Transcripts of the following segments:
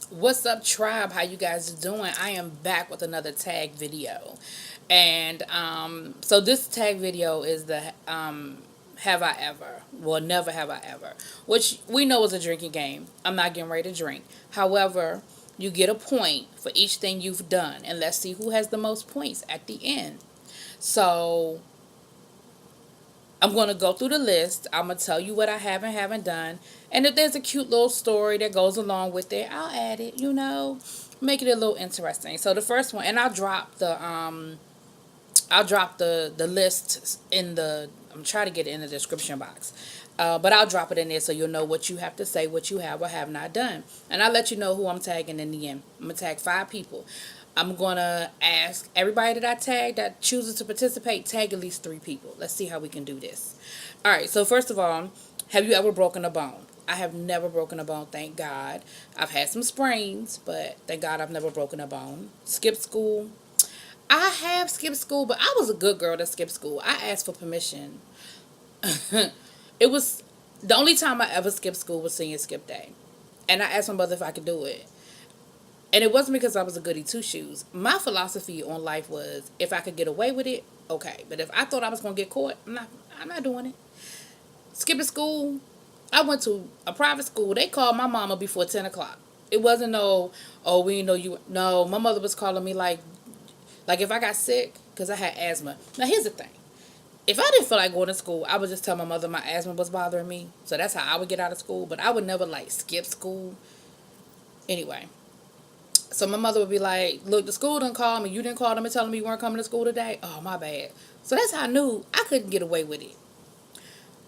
What's up, tribe? How you guys doing? I am back with another tag video, and so this tag video is the have I ever? Well, never have I ever, which we know is a drinking game. I'm not getting ready to drink. However, you get a point for each thing you've done, and let's see who has the most points at the end. So I'm going to go through the list. I'm going to tell you what I have and haven't done. And if there's a cute little story that goes along with it, I'll add it, make it a little interesting. So the first one, and I'll drop the list in the I'm trying to get it in the description box. But I'll drop it in there so you'll know what you have to say, what you have or have not done. And I'll let you know who I'm tagging in the end. I'm going to tag 5 people. I'm going to ask everybody that I tag that chooses to participate, tag at least 3 people. Let's see how we can do this. All right, so first of all, have you ever broken a bone? I have never broken a bone, thank God. I've had some sprains, but thank God I've never broken a bone. Skipped school. I have skipped school, but I was a good girl that skipped school. I asked for permission. It was the only time I ever skipped school was senior skip day. And I asked my mother if I could do it. And it wasn't because I was a goody two shoes. My philosophy on life was if I could get away with it, okay. But if I thought I was gonna get caught, I'm not doing it. Skipping school. I went to a private school. They called my mama before 10 o'clock. It wasn't no, oh, we know you. No, my mother was calling me like if I got sick because I had asthma. Now here's the thing: if I didn't feel like going to school, I would just tell my mother my asthma was bothering me. So that's how I would get out of school. But I would never like skip school. Anyway, so my mother would be like, "Look, the school didn't call me. You didn't call them and tell them you weren't coming to school today. Oh, my bad." So that's how I knew I couldn't get away with it.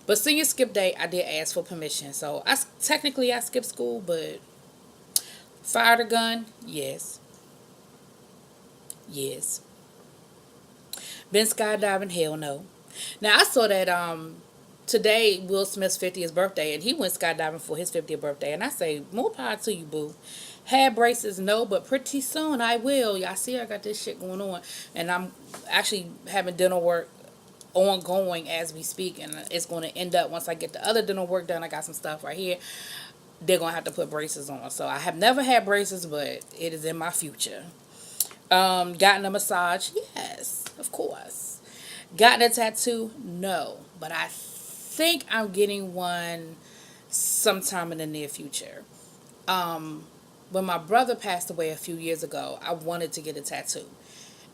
But senior skip day, I did ask for permission. So technically I skipped school, but fired a gun, yes, yes. Been skydiving, hell no. Now I saw that today Will Smith's 50th birthday, and he went skydiving for his 50th birthday, and I say more power to you, boo. Had braces, no, but pretty soon I will. Y'all see, I got this shit going on, and I'm actually having dental work ongoing as we speak, and it's going to end up once I get the other dental work done. I got some stuff right here. They're going to have to put braces on. So I have never had braces, but it is in my future. Gotten a massage? Yes, of course. Gotten a tattoo? No, but I think I'm getting one sometime in the near future. When my brother passed away a few years ago, I wanted to get a tattoo.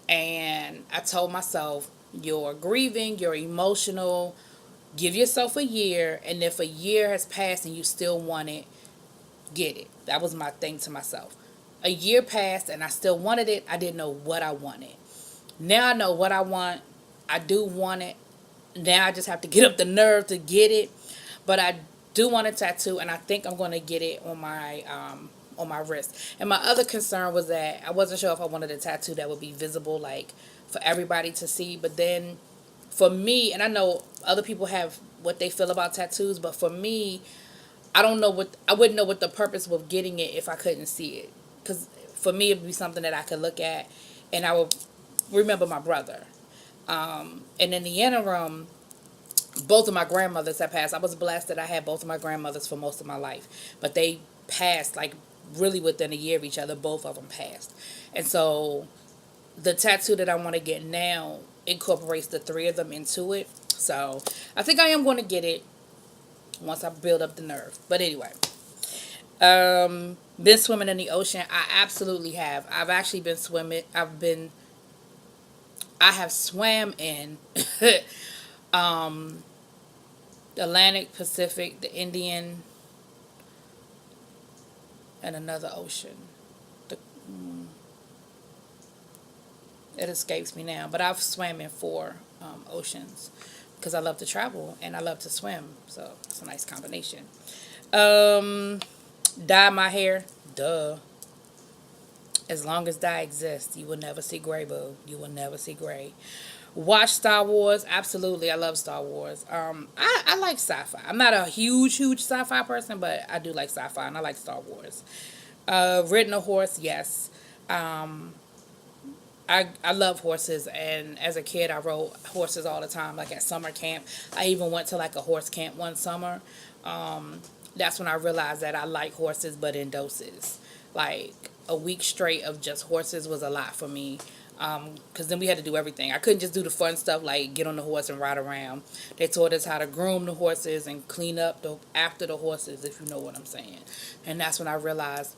And I told myself, you're grieving, you're emotional, give yourself a year, and if a year has passed and you still want it, get it. That was my thing to myself. A year passed and I still wanted it. I didn't know what I wanted. Now I know what I want. I do want it. Now I just have to get up the nerve to get it. But I do want a tattoo, and I think I'm going to get it on my wrist. And my other concern was that I wasn't sure if I wanted a tattoo that would be visible, like for everybody to see. But then, for me, and I know other people have what they feel about tattoos, but for me, I wouldn't know what the purpose of getting it if I couldn't see it. Because for me, it would be something that I could look at, and I would remember my brother. And in the interim, both of my grandmothers had passed. I was blessed that I had both of my grandmothers for most of my life, but they passed like really within a year of each other. Both of them passed, and so the tattoo that I want to get now incorporates the 3 of them into it. So I think I am going to get it once I build up the nerve. But anyway, been swimming in the ocean. I absolutely have. I've actually been swimming. I have swam in the Atlantic, Pacific, the Indian, and another ocean. The, it escapes me now, but I've swam in 4 oceans because I love to travel and I love to swim, so it's a nice combination. Um, Dye my hair, duh. As long as dye exists, you will never see gray, boo. You will never see gray. Watch Star Wars, absolutely. I love Star Wars. I like sci-fi. I'm not a huge sci-fi person, but I do like sci-fi and I like Star Wars. Ridden a horse, yes. Um, I love horses, and as a kid I rode horses all the time, like at summer camp. I even went to like a horse camp one summer. That's when I realized that I like horses, but in doses. Like a week straight of just horses was a lot for me. Because then we had to do everything. I couldn't just do the fun stuff like get on the horse and ride around. They taught us how to groom the horses and clean up after the horses, if you know what I'm saying. And that's when I realized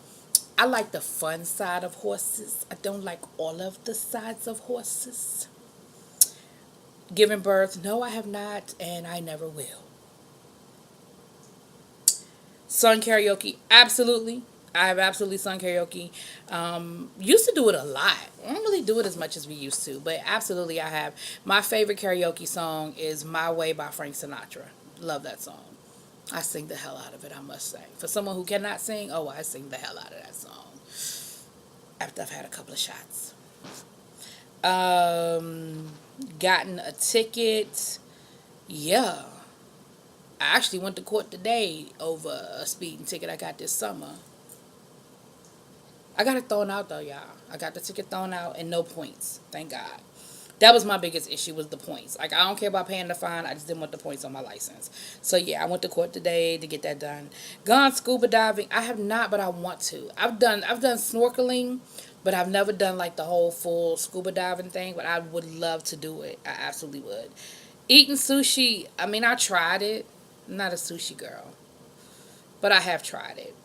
I like the fun side of horses. I don't like all of the sides of horses. Giving birth, no, I have not, and I never will. Sung karaoke, absolutely. I have absolutely sung karaoke. Used to do it a lot. I don't really do it as much as we used to, but absolutely I have. My favorite karaoke song is My Way by Frank Sinatra. Love that song. I sing the hell out of it, I must say. For someone who cannot sing, oh, I sing the hell out of that song after I've had a couple of shots. Um, Gotten a ticket. Yeah. I actually went to court today over a speeding ticket I got this summer. I got it thrown out though, y'all. I got the ticket thrown out and no points. Thank God. That was my biggest issue was the points. Like I don't care about paying the fine. I just didn't want the points on my license. So yeah, I went to court today to get that done. Gone scuba diving. I have not, but I want to. I've done snorkeling, but I've never done like the whole full scuba diving thing. But I would love to do it. I absolutely would. Eating sushi. I mean, I tried it. I'm not a sushi girl, but I have tried it.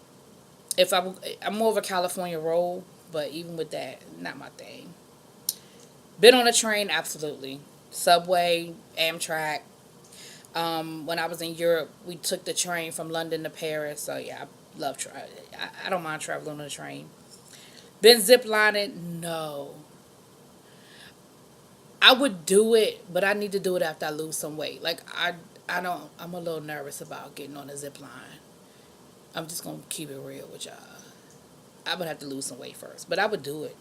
I'm more of a California roll, but even with that, not my thing. Been on a train, absolutely. Subway, Amtrak. When I was in Europe, we took the train from London to Paris. So yeah, I love try. I don't mind traveling on a train. Been ziplining? No. I would do it, but I need to do it after I lose some weight. Like I don't. I'm a little nervous about getting on a zip line. I'm just gonna keep it real with y'all. I would have to lose some weight first, but I would do it.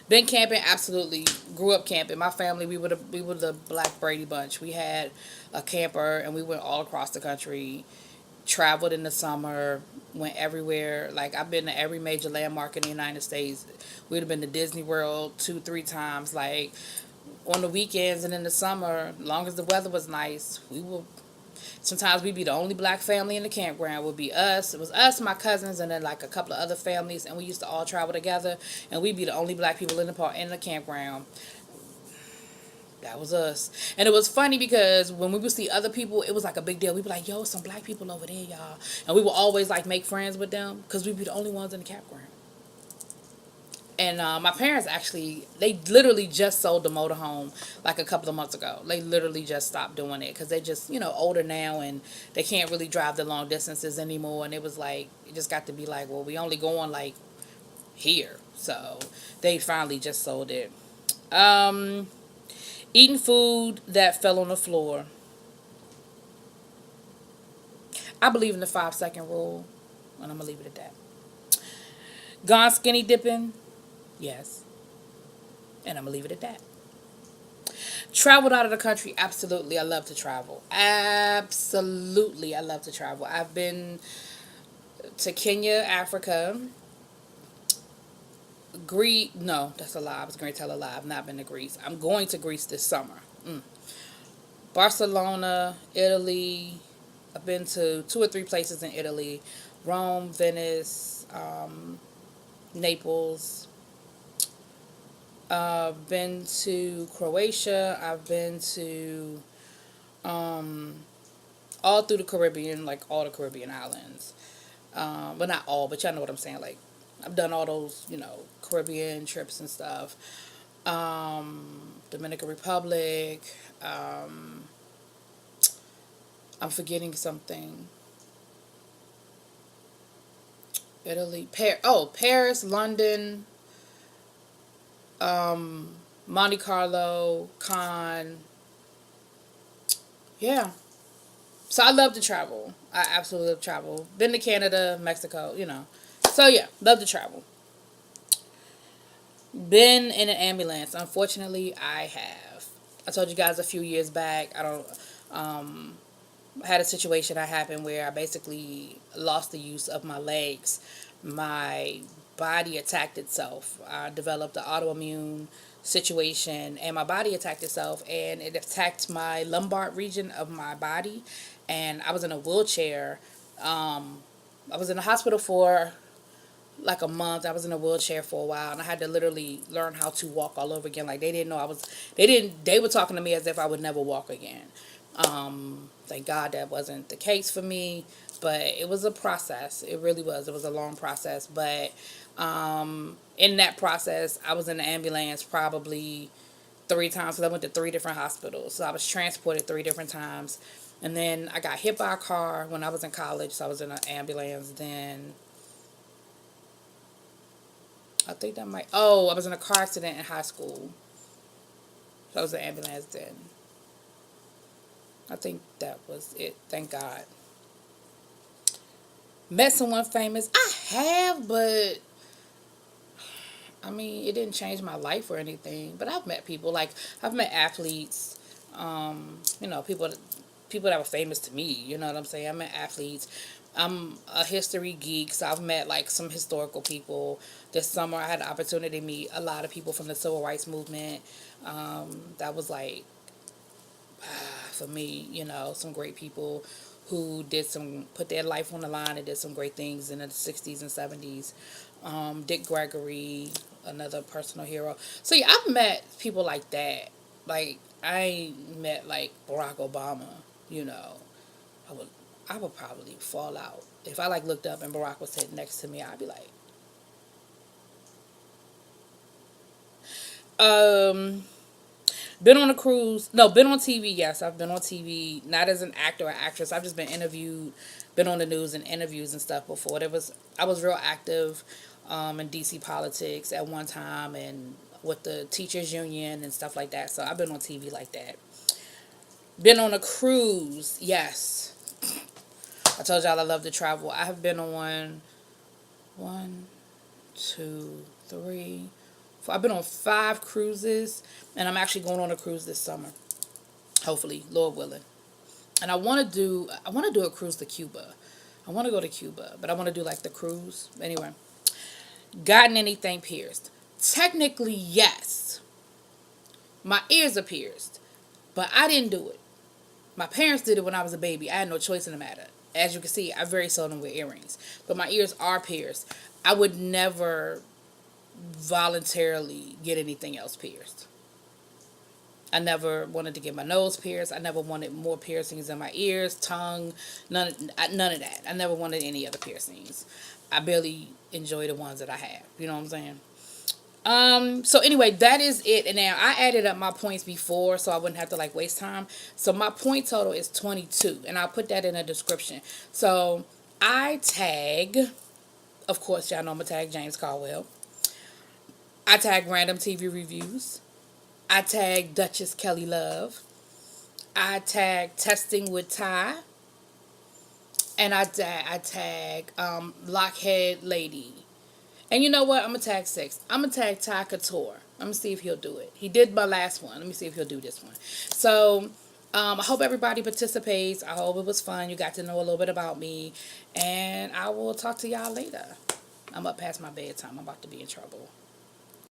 Been camping, absolutely. Grew up camping. My family, we were the Black Brady Bunch. We had a camper, and we went all across the country. Traveled in the summer, went everywhere. Like I've been to every major landmark in the United States. We'd have been to Disney World 2, 3 times. Like on the weekends and in the summer, long as the weather was nice, we will. Sometimes we'd be the only black family in the campground. It would be us. It was us, my cousins, and then like a couple of other families, and we used to all travel together. And we'd be the only black people in the park in the campground. That was us. And it was funny because when we would see other people, it was like a big deal. We'd be like, yo, some black people over there, y'all. And we would always like make friends with them because we'd be the only ones in the campground. And my parents actually, they literally just sold the motorhome like a couple of months ago. They literally just stopped doing it because they just, older now and they can't really drive the long distances anymore. And it was like, it just got to be like, well, we only going like here. So they finally just sold it. Um, Eating food that fell on the floor. I believe in the 5 second rule, and I'm going to leave it at that. Gone skinny dipping. Yes. And I'm going to leave it at that. Traveled out of the country, absolutely. I love to travel. Absolutely, I love to travel. I've been to Kenya, Africa, Greece. No, that's a lie. I was going to tell a lie. I've not been to Greece. I'm going to Greece this summer. Barcelona, Italy. I've been to 2 or 3 places in Italy: Rome, Venice, Naples. I've been to Croatia. I've been to all through the Caribbean, like all the Caribbean islands. But not all, but y'all know what I'm saying. Like I've done all those, Caribbean trips and stuff. Dominican Republic. I'm forgetting something. Italy, Paris, London, Monte Carlo, Cannes. Yeah. So I love to travel. I absolutely love to travel. Been to Canada, Mexico. So yeah, love to travel. Been in an ambulance. Unfortunately, I have. I told you guys a few years back. I don't. Had a situation that happened where I basically lost the use of my legs. My body attacked itself. I developed an autoimmune situation, and my body attacked itself, and it attacked my lumbar region of my body. And I was in a wheelchair I was in the hospital for like a month. I was in a wheelchair for a while, and I had to literally learn how to walk all over again. Like they didn't know I was. They were talking to me as if I would never walk again. Thank God that wasn't the case for me, but it was a process. It really was. It was a long process, but in that process, I was in the ambulance probably 3 times. So I went to 3 different hospitals. So I was transported 3 different times. And then I got hit by a car when I was in college. So I was in an ambulance. Then I think that might. Oh, I was in a car accident in high school. So I was in an ambulance then. I think that was it. Thank God. Met someone famous. I have, but I mean, it didn't change my life or anything. But I've met people like I've met athletes. People that were famous to me. You know what I'm saying? I met athletes. I'm a history geek, so I've met like some historical people. This summer, I had the opportunity to meet a lot of people from the civil rights movement. That was like for me, some great people who put their life on the line and did some great things in the 60s and 70s. Dick Gregory, another personal hero. So yeah, I've met people like that. Like I met like Barack Obama. You know, I would I would probably fall out if I like looked up and Barack was sitting next to me. I'd be like, um, been on a cruise. No, been on TV. Yes, I've been on TV. Not as an actor or actress. I've just been interviewed, been on the news and interviews and stuff before. I was real active in DC politics at one time and with the teachers union and stuff like that. So I've been on TV like that. Been on a cruise. Yes, I told y'all I love to travel. I have been on one, two, three. I've been on 5 cruises, and I'm actually going on a cruise this summer. Hopefully, Lord willing. And I want to do a cruise to Cuba. I want to go to Cuba, but I want to do like the cruise. Anyway, gotten anything pierced? Technically, yes. My ears are pierced, but I didn't do it. My parents did it when I was a baby. I had no choice in the matter. As you can see, I very seldom wear earrings, but my ears are pierced. I would never voluntarily get anything else pierced. I never wanted to get my nose pierced. I never wanted more piercings in my ears, tongue, none of that. I never wanted any other piercings. I barely enjoy the ones that I have. You know what I'm saying? So anyway, that is it. And now I added up my points before so I wouldn't have to like waste time. So my point total is 22, and I'll put that in the description. So I tag, of course, y'all know I'm gonna tag James Caldwell. I tag random TV reviews. I tag Duchess Kelly Love. I tag Testing with Ty. And I tag Lockhead Lady. And you know what? I'm going to tag 6. I'm going to tag Ty Couture. I'm going to see if he'll do it. He did my last one. Let me see if he'll do this one. So, I hope everybody participates. I hope it was fun. You got to know a little bit about me. And I will talk to y'all later. I'm up past my bedtime. I'm about to be in trouble.